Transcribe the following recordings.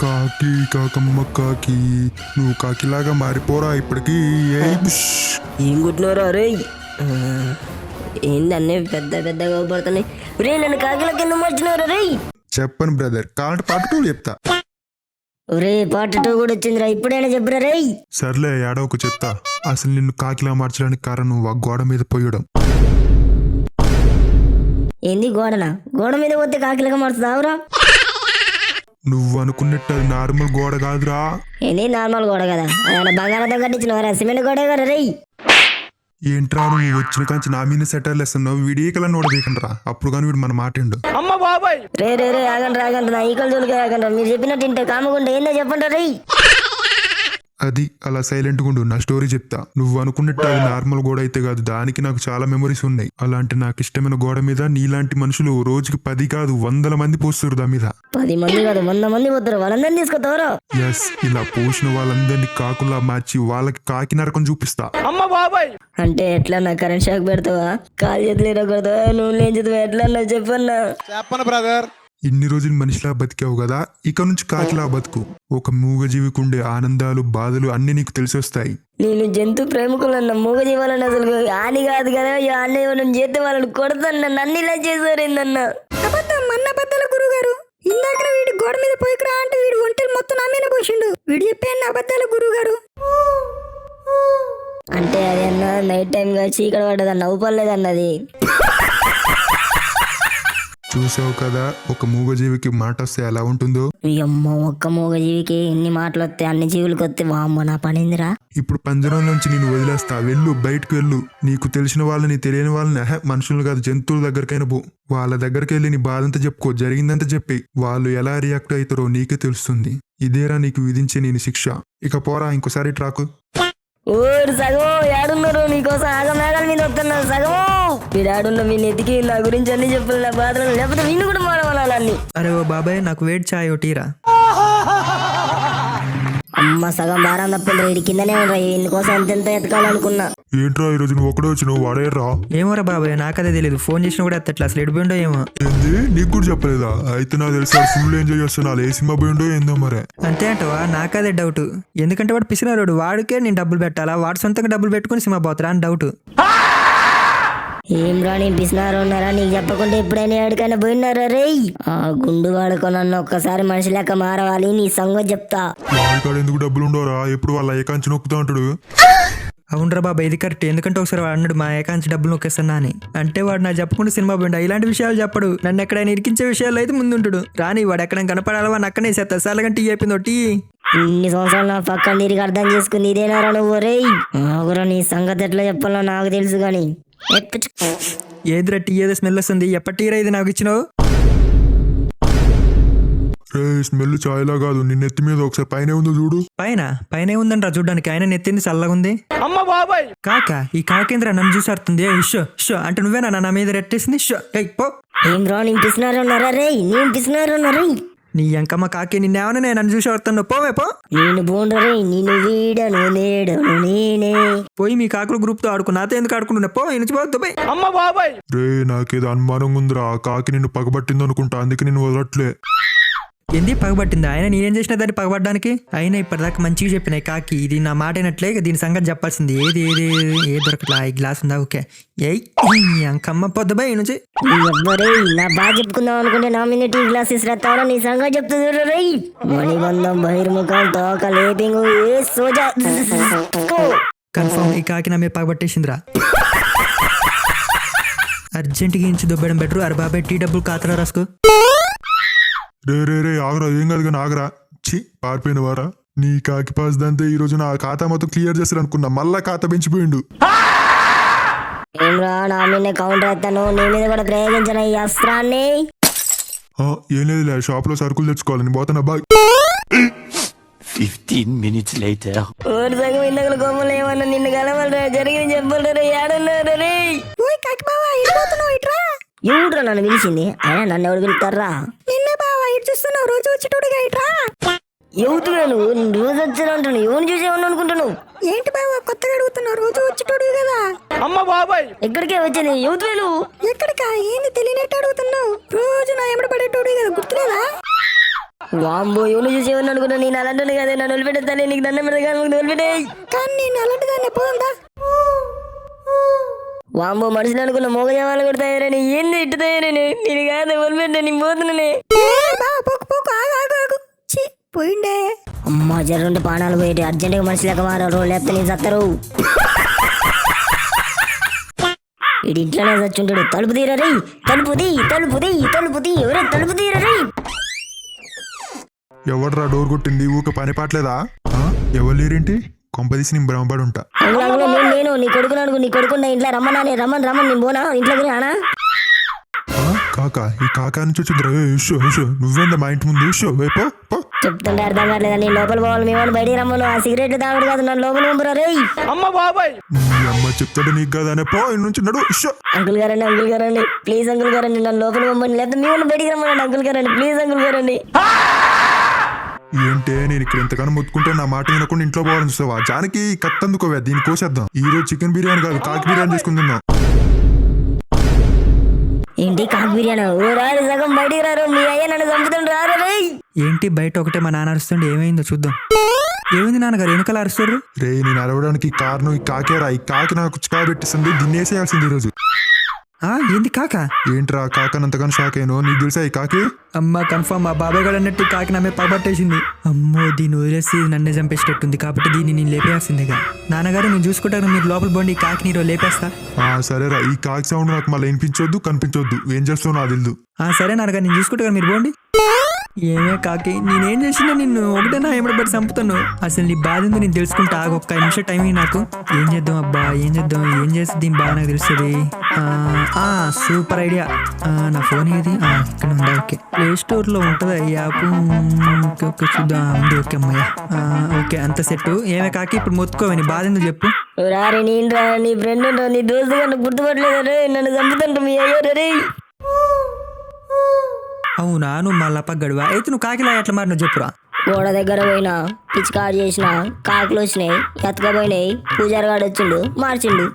కాకి కాకమ్మ కాకి నువ్వు కాకిలాగా మారిపోరా ఇప్పటికి. ఏం కుట్టినవరా రే? ఏంది అన్నీ పెద్ద పెద్దగా పడుతున్నాయి రే. నన్ను కాకిలా కింద మార్చినవరా రే? చెప్పను బ్రదర్, కావాలంటే పార్ట్ 2 చెప్తా. ఒరే పార్ట్ 2 కూడా వచ్చిందిరా, ఇప్పుడైనా చెప్పరా రే? సర్లే ఏడవకు చెప్తా. అసలు నిన్ను కాకిలా మార్చడానికి కారణం నువ్వు ఆ గోడ మీద పోయడం. ఏంది గోడనా? గోడ మీద పోతే కాకిలాగా మారుతుందావురా? నువ్వు అనుకున్నట్టు అది నార్మల్ గోడ కాదురా. ఏంది నార్మల్ గోడ కదా? అదే బంగాళాతో కట్టించినవరా? సిమెంట్ గోడ కదా రే? ఏంట్రా నువ్వు వచ్చిన కాంచి నా మీద సెటర్లు వేస్తున్నావు. వీడియోకలని నోడదీకండ్రా, అప్పుడు కానీ వీడు మన మాటిండు. రే రే రే ఆగండి నా ఈకల జోలికి ఆగండి. మీరు చెప్పినట్టు ఇంటే కామకుండా ఏందో చెప్పండి రే. అది అలా సైలెంట్గా ఉండు, నా స్టోరీ చెప్తా. నువ్వు అనుకున్నట్టు అది నార్మల్ గోడ అయితే కాదు, దానికి నాకు చాలా మెమరీస్ ఉన్నాయి. అలాంటి నాకు ఇష్టమైన గోడ మీద నీలాంటి మనుషులు రోజుకి 10 కాదు 100 మంది పోస్తారు. దా మీద 10 మంది కాదు 100 మంది పోతారు. వాళ్ళందరినీ తీసుకొస్తావరా? ఎస్, ఇలా పోసిన వాళ్ళందరినీ కాకులా మార్చి వాళ్ళకి కాకి నరకం చూపిస్తా. అంటే ఎట్లా నా కరెంట్ షాక్ పెడతావా? కాలు చేతులు ఇరగొడతావా? నువ్వు లేని చేతువా? ఎట్లా చెప్పన్నా. చెప్పను బ్రదర్. ఇన్ని రోజులు మనిషిలా బతికావు కదా, ఇక నుంచి కాకిలా బతుకు. ఒక మూగజీవికి ఉండే ఆనందాలు బాధలు అన్ని నీకు తెలిసి వస్తాయి. నేను జంతు ప్రేమికులన్న మూగజీవాలన్న అసలు హాని కాదు కదా. అన్న ఇవ్వడం చేస్తే వాళ్ళని కొడతాను. నన్ను ఇలా చేశారేందన్న. అబద్ధాల గురువు గారు, ఇందాక వీడి గోడ మీద పోయికురా అంటే వీడు ఒంటెలు మొత్తం నా మీద పోసిండు. వీడు చెప్పాను అబద్ధాల గురువు గారు. అంటే అది అన్న నైట్ టైం గా చీకటి పడ్డదన్న, ఊపలేదన్నది. చూసావు కదా, ఒక మూగజీవికి మాట వస్తే ఎలా ఉంటుందో. అమ్మ, ఒక్క మూగజీవికి ఎన్ని మాటలు వస్తాయి, అన్ని జీవులకు వస్తే వామ్మ నా పనిందిరా. ఇప్పుడు పంజరం నుంచి నేను వదిలేస్తా, వెళ్ళు, బయటకు వెళ్ళు. నీకు తెలిసిన వాళ్ళని తెలియని వాళ్ళని మనుషులు కాదు జంతువుల దగ్గరకైనా పో. వాళ్ళ దగ్గరికి వెళ్ళి నీ బాధంతా చెప్పుకో, జరిగిందంతా చెప్పి. వాళ్ళు ఎలా రియాక్ట్ అవుతారో నీకే తెలుస్తుంది. ఇదేరా నీకు విధించే నేను శిక్ష. ఇక పోరా, ఇంకోసారి ట్రాకు. ఓరు సగం ఏడున్నారు, నీకోసం ఆగమేఘాల మీద వస్తున్నారు సగం. మీరు ఆడున్న మీ నెతికి నా గురించి అన్ని చెప్పాలి, నా బాధలు, లేకపోతే వీళ్ళు కూడా మాడవాలని. అరే ఓ బాబాయ్, నాకు వేడి చాయ్ ఒకటిరా. అమ్మ సగం భారం తప్పిండ్రా, ఇడి కిందనే ఉండరా. ఇందుకోసం ఎంతెంత ఎతకాలనుకున్నా. ఏంట్రా ఈరోజు నువ్వు ఒకడే వచ్చినావు, వాడేరా? ఏమోరా బాబాయ్, నాకదే తెలియదు. ఫోన్ చేసినా కూడా ఎత్తట్లా, అసలు ఎడిపోయిండో ఏమో. ఏంది, నీకు కూడా చెప్పలేదా? అయితే నాకు తెలుసా ఫుల్ ఎంజాయ్ చేస్తున్నా. ఏ సినిమా పోయిండో ఏందో మరే. అంతే అంటవా? నాకదే డౌట్. ఎందుకంటే వాడు పిసినారోడు, వాడికే నేను డబ్బులు పెట్టాలా, వాడు సొంతంగా డబ్బులు పెట్టుకుని సినిమా పోతారా అని డౌట్. ఏం రా, నేను పిసినారు ఉన్నారా? నీకు చెప్పకుండా ఎప్పుడైనా ఎక్కడికైనా పోయినారా రే? ఆ గుండు వాడుకో, నన్ను ఒక్కసారి మనిషి లెక్క మారవాలి, నీ సంగతి చెప్తా. వాడికాడ ఎందుకు డబ్బులు ఉండవురా? ఎప్పుడు వాళ్ళ ఏకాంచి నొక్కుతా ఉంటాడు. అవునరా బాబా, ఇది కరెక్ట్. ఎందుకంటే ఒకసారి వాడు అన్నాడు మా ఏకాంచి డబ్బులు నొక్కేస్తున్నా అని. అంటే వాడు నాకు చెప్పకుండా సినిమా పోయిండా. ఇలాంటి విషయాలు చెప్పడు. నన్ను ఎక్కడైనా ఇరికించే విషయాలు అయితే ముందుంటాడు. రాని వాడు ఎక్కడ కనపడాలి వాడిని అక్కనే చేస్తా. సార్లగంటే టీ చెప్పింది టీ. ఇన్ని సంవత్సరాలు నా పక్కన తిరిగి అర్థం చేసుకుని ఇదేనారా నువ్వు రే? ఆగురా, నీ సంగతి ఎట్లా చెప్పాలో నాకు తెలుసు గాని. ఏదిరా టీ ఏదో స్మెల్ వస్తుంది. ఎప్పటి టీరా ఇది నాకు ఇచ్చినావు? రే, స్మెల్ చాయ్లా కాదు, నీ నెత్తి మీద ఒకసారి పైన ఉందో చూడు. పైన ఉందంట చూడడానికి. ఆయన నెత్తింది చల్లగుంది. కాక ఈ కాకేంద్ర నన్ను చూసి అర్థంది. షో షో అంటే నువ్వేనా నా మీద రెట్టేసింది? షో పో. ఏం రా, నేను పిసినారు ఉన్నారా రే? నేను పిసినారు ఉన్నారా? నీ ఎంకమ్మ కాకి, నిన్నేమన్నా నేను నన్ను చూసి ఆడుతున్నా. పోవే పో. నేను బోండరే, నేను వీడను నేడను నేనే. పోయి మీ కాకుల గ్రూప్ తో ఆడుకో, నాతో ఎందుకు ఆడుకుంటున్నా? పో నుంచి పోయి. రే, నాకేదో అనుమానంగా ఉందిరా. కాకి నిన్ను పగబట్టింది అనుకుంటా, అందుకే నిన్ను వదలట్లే. ఏంది పగబట్టింది? ఆయన నేనేం చేసిన దాన్ని పగబడ్డానికి? అయినా ఇప్పటిదాకా మంచిగా చెప్పిన కాకి ఇది నా మాట అయినట్లే. దీని సంగతి చెప్పాల్సింది. ఏది ఏది ఏ దొరకట్లా. ఈ గ్లాస్ ఉందా? ఓకే. అంకమ్మ పొద్దుబాయ్ నుంచి ఎవ్వరే నా బాగా చెప్పుకుందాం అనుకుంటే నా మీద టీ గ్లాస్ ఇస్తారా? నీ సంగతి చెప్తుంది రే. మణిబంధం బహిర్ముఖం తోక లేపింగు ఏ సోజా. కన్ఫర్మ్ ఈ కాకి నా మీద పగబట్టేసిందిరా. అర్జెంట్గా ఇంచి దొబ్బడం బెటర్. అరే బాబాయ్, టీ డబ్బులు ఖాతాలో రాసుకో. రే రే రే ఆగరా, ఏం కాదు కానీ ఆగరా. చి పారిపోయిన వారా. నీ కాకి పాస్ దాంతో ఈ రోజు నా ఖాతా మొత్తం క్లియర్ చేస్తారు అనుకున్నా, మళ్ళా ఖాతా పెంచిపోయిండు. ఏం రా, నా మీద కౌంటర్ ఎత్తాను, నీ మీద కూడా ప్రయోగించిన ఈ అస్త్రాన్ని. ఏం లేదులే, షాప్ లో సరుకులు తెచ్చుకోవాలని పోతున్నా. బాయ్. 15 minutes later. ఓరి సగం ఇందాక కోమలు ఏమన్నా నిన్ను కలవాలరా? జరిగింది చెప్పాలరా? ఏడన్నారా రే? ఓయ్ కాకి బావా, ఇడిపోతున్నావు ఇట్రా. ఎవడురా నన్ను పిలిచింది? అయినా నన్ను ఎవడు పిలుస్తారా? నిన్నే బావా, ఇటు చూస్తున్నావు రోజు వచ్చేటోడుగా ఇట్రా. ఎవతుగా నువ్వు? రోజు వచ్చాను అంటాను. ఎవరిని చూసి ఏమన్నా అనుకుంటున్నావు? ఏంటి బావా కొత్తగా అడుగుతున్నావు? రోజు వచ్చేటోడు కదా. ఎక్కడికే వచ్చేది? ఎవతువే నువ్వు? ఎక్కడికా? ఏంది తెలియనట్టు అడుగుతున్నావు? రోజు నా ఎమ్మడి పడేటోడు కదా, గుర్తులేదా? వాంబో ఎవరు చూసేవాడిని అనుకున్నా నేను అలాంటి కదా నన్ను వదిలిపెట్టాలి నీకు దండం పెడతా వదిలిపెట్టే కానీ నేను అలాంటి దాన్ని పోదా వాంబో మనుషులు అనుకున్న మోగ జవాలు కూడా తయారని ఏంది ఇట్టు తయారని నేను కాదు వదిలిపెట్టా నేను పోతున్నానే పోకు పోకు ఆగు ఆగు ఆగు ఛీ, పోయిండే అమ్మా జర్రుంటే పానాలు పోయేటి అర్జెంటుగా మనిషి లెక్క మారారు లేకపోతే నేను చత్తరు వీడి ఇంట్లోనే చచ్చుంటాడు తలుపు తీరా రే తలుపు తీ ఎవరే తలుపు తీరా రే ఎవడ్రా డోర్ కొట్టింది ఊక పని పాటలేదా ఎవరు లేరేంటి కొంపదీసి నేను భ్రమపడి ఉంటా అందులో నేను నీ కొడుకుని అనుకో నీ కొడుకున్న ఇంట్లో రమ్మని నేను పోనా ఇంట్లోకి రానా కాక ఈ కాకా నుంచి వచ్చిందిరా నువ్వేందా మా ఇంటి ముందు పో చెప్తుంటే అర్థం కావట్లేదా నేను లోపల పోవాలి మేము బయటికి రమ్మను ఆ సిగరెట్ తాగడు కాదు నన్ను లోపల పంపురా రే నీ అమ్మ చెప్తాడు నీకు కదానే పో ఇన్ని నుంచి నడు అంకుల్ గారండి ప్లీజ్ అంకుల్ గారండి నన్ను లోపల పంపండి లేకపోతే మేము బయటికి రమ్మనండి అంకుల్ గారండి ప్లీజ్ అంకుల్ గారండి ఏంటే నేను ఇక్కడ ఎంతగానో మొత్తుకుంటే నా మాట వినకుండా ఇంట్లో పోవాలని చూస్తావా జానకి కత్తందుకోవా దీన్ని కోసేద్దాం ఈ రోజు చికెన్ బిర్యానీ కాదు కాకి బిర్యానీ చేసుకుందాం ఏంటి కాకి బిర్యానీ ఓ రారు సగం బయటికి రారు మీ అయ్య నన్ను చంపుతుండ్రు రారు రే ఏంటి బయట ఒకటే మా నాన్న అరుస్తుండే ఏమైందో చూద్దాం ఏమైంది నాన్నగారు వెనకాల అరుస్తారు రే నేను అరవడానికి కారణం ఈ కాకేరా ఈ కాకి నాకు చికా పెట్టిస్తుంది దీన్ని వేసేయాల్సింది ఈరోజు ఏంది కాక ఏంట్రా కాకనంతగానో షాక్ అయ్యాను నీకు తెలుసా ఈ కాకి అమ్మ కన్ఫర్మ్ మా బాబాయ్ గారు అన్నట్టు కాకి నమ్మే పగబట్టేసింది అమ్మో దీన్ని వదిలేసి నన్నే చంపేసేటట్టుంది కాబట్టి దీన్ని నేను లేపేయాల్సిందిగా నాన్నగారు నేను చూసుకుంటాను మీరు లోపల పోండి ఈ కాకి నీరు లేపేస్తా సరేరా ఈ కాకి సౌండ్ నాకు మళ్ళీ వినిపించొద్దు కనిపించొద్దు ఏం చేస్తావు నాకు తెలుదు సరే నాన్నగారు నేను చూసుకుంటా మీరు పోండి ఏమే కాకి నేనేం చేసినా నిన్ను ఒకటేనా ఎమ్మడబడి చంపుతాను అసలు నీ బాధ ఉంది నేను తెలుసుకుంటా ఒక్క నిమిషం టైం నాకు ఏం చేద్దాం అబ్బా ఏం చేస్తే దీని బాగా నాకు తెలుస్తుంది సూపర్ ఐడియా నా ఫోన్ ఏది ఇక్కడ ఉందా ఓకే ప్లే స్టోర్ లో ఉంటుందా ఈ యాప్ ఓకే చూద్దాం ఉంది ఓకే అమ్మయ్య ఓకే అంత సెట్ ఏమే కాకి ఇప్పుడు మొత్తుకోవే నీ బాధ ఎందుకు చెప్పు రారే నేను రా నీ ఫ్రెండ్ రా నీ దోస్తు గారు గుర్తుపట్టలేదు రే నన్ను చంపుతుంటారు మీ అయ్యో రే అవునా నువ్వు మళ్ళా పగ్గడువా అయితే నువ్వు కాకిలా ఎట్లా మరి నువ్వు చెప్పురా గోడ దగ్గర పోయినా పిచ్చికాడు చేసిన కాకులు వచ్చినాయి ఎత్తకపోయినాయి పూజారి గాడు వచ్చిండు మార్చిండు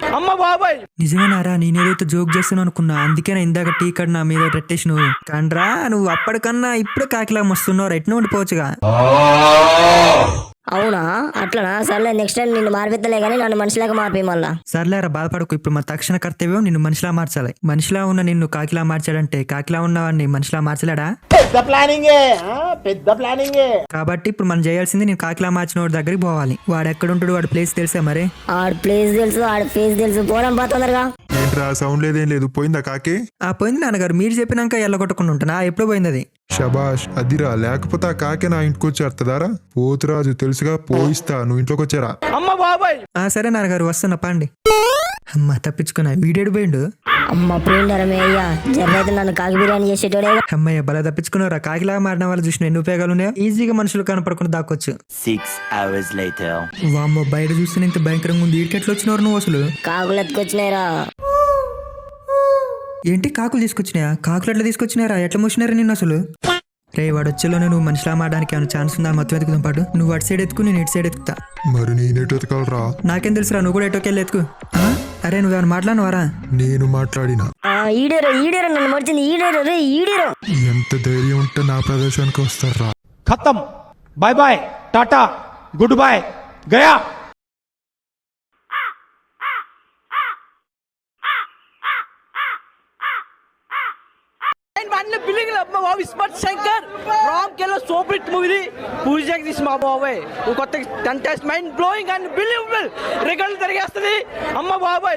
నిజమేనారా నేనేదైతే జోక్ చేస్తాను అనుకున్నా అందుకేనా ఇందాక టీ కార్డు నా మీద పెట్టేసి నువ్వు కండ్రా నువ్వు అప్పటికన్నా ఇప్పుడే కాకిలా మస్తున్నావు రైట్ ఉండిపోవచ్చుగా అవునా అట్లనా సర్లే నెక్స్ట్ టైం నిన్ను మార్పిద్దలే కానీ నన్ను మనిషిలాగా మార్పి మళ్ళా సర్లేరా బాధపడకు ఇప్పుడు మా తక్షణ కర్తవ్యం నిన్ను మనిషిలా మార్చాలి మనిషిలా ఉన్న నిన్ను కాకిలా మార్చాడంటే కాకిలా ఉన్నవాడిని మనిషిలా మార్చలేడా పెద్ద ప్లానింగ్ కాబట్టి ఇప్పుడు మనం చేయాల్సింది నేను కాకిలా మార్చిన వాడి దగ్గరికి పోవాలి వాడు ఎక్కడ ఉంటాడు వాడి ప్లేస్ తెలుసా మరి ఆడ ప్లేస్ తెలుసు ఆడ ఫేస్ తెలుసు పోదాం తొందరగా ఏంట్రా సౌండ్ లేదేం లేదు పోయిందా కాకి పోయింది నాన్నగారు మీరు చెప్పినాక ఎల్లగొట్టకుండా ఉంటానా ఎప్పుడు పోయింది అది షబాష్ అదిరా లేకపోతే ఆ కాకి నా ఇంటికి వచ్చేస్తుందారా పోతురాజు తెలుసుగా పోయిస్తా నువ్వు ఇంట్లోకి వచ్చారా సరే నాన్నగారు వస్తున్నా పండి అమ్మ తప్పించుకున్నా వీడేడు పోయిండు అమ్మ పోయిండరమే అయ్యా జర్రైతే నన్ను కాకి బిర్యానీ చేసేటోడే అమ్మయ్య బల తప్పించుకున్నారా కాకిలా మారిన వాళ్ళు చూసిన ఎన్ని ఉపయోగాలు ఉన్నాయో ఈజీగా మనుషులు కనపడకుండా దాక్కొచ్చు 6 hours later వామ్మో బయట చూస్తే ఇంత భయంకరంగా ఉంది ఈడికెట్లు వచ్చినవారు నువ్వు అసలు కాకులు ఎత్తుకొచ్చినాయిరా ఏంటి కాకులు తీసుకొచ్చినాయా కాకులు ఎట్లా తీసుకొచ్చినారా ఎట్లా మూసినారా నిన్ను అసలు రే వాడు వచ్చేలోనే నువ్వు మనిషిలా మారడానికి ఏమైనా ఛాన్స్ ఉందా మొత్తం ఎత్తుకుదాం పాటు నువ్వు అటు సైడ్ ఎత్తుకు నేను ఇటు సైడ్ ఎత్తుకుతా మరి నేనేటో ఎతకాలరా నాకేం తెలుసురా నువ్వు కూడా ఎటోకెళ్ళి ఎత్తుకు అరే నువ్వేమైనా మాట్లాడినవారా నేను మాట్లాడినా ఈడేరా నన్ను మర్చింది ఈడేరా రే ఈడేరా ఎంత ధైర్యం ఉంటే నా ప్రదేశానికి వస్తారా खत्म bye bye tata goodbye गया బిల్డింగ్ మా బాబు స్మార్ట్ శంకర్ రామ్ కేలో సూపర్ మూవీ పూజకి తీసి మా బాబాయ్ కొత్త contest mind blowing unbelievable రికార్డులు తిరిగేస్తుంది అమ్మ బాబాయ్